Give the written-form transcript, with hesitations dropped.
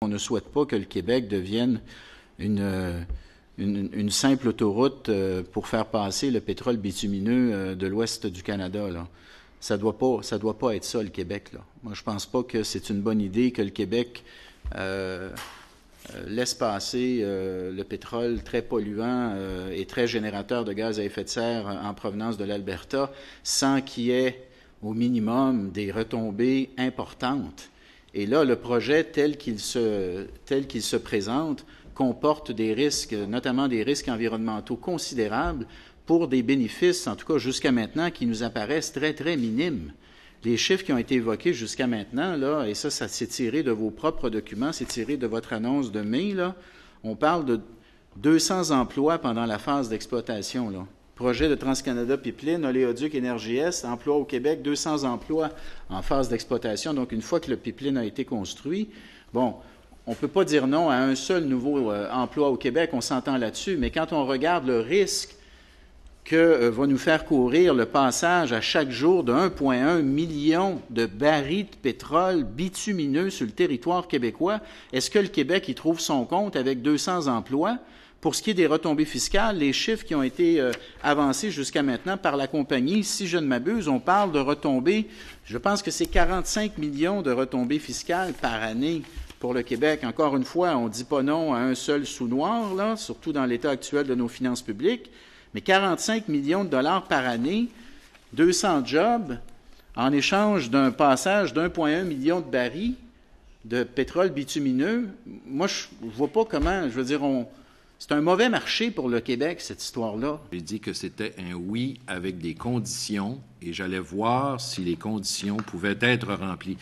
On ne souhaite pas que le Québec devienne une simple autoroute pour faire passer le pétrole bitumineux de l'ouest du Canada, là. Ça doit pas être ça, le Québec, là. Moi, je pense pas que c'est une bonne idée que le Québec laisse passer le pétrole très polluant et très générateur de gaz à effet de serre en provenance de l'Alberta sans qu'il y ait au minimum des retombées importantes. Et là, le projet tel qu'il se présente comporte des risques, notamment des risques environnementaux considérables pour des bénéfices, en tout cas jusqu'à maintenant, qui nous apparaissent très, très minimes. Les chiffres qui ont été évoqués jusqu'à maintenant, là, et ça s'est tiré de vos propres documents, c'est tiré de votre annonce de mai, là, on parle de 200 emplois pendant la phase d'exploitation, là. Projet de TransCanada Pipeline, Oléoduc Énergie Est, emploi au Québec, 200 emplois en phase d'exploitation. Donc, une fois que le pipeline a été construit, bon, on ne peut pas dire non à un seul nouveau emploi au Québec, on s'entend là-dessus, mais quand on regarde le risque que va nous faire courir le passage à chaque jour de 1,1 million de barils de pétrole bitumineux sur le territoire québécois, est-ce que le Québec y trouve son compte avec 200 emplois? Pour ce qui est des retombées fiscales, les chiffres qui ont été avancés jusqu'à maintenant par la compagnie, si je ne m'abuse, on parle de retombées, je pense que c'est 45 millions de retombées fiscales par année pour le Québec. Encore une fois, on ne dit pas non à un seul sous-noir, là, surtout dans l'état actuel de nos finances publiques, mais 45 millions de dollars par année, 200 jobs, en échange d'un passage d'1,1 million de barils de pétrole bitumineux. Moi, je ne vois pas comment, je veux dire, c'est un mauvais marché pour le Québec, cette histoire-là. J'ai dit que c'était un oui avec des conditions et j'allais voir si les conditions pouvaient être remplies.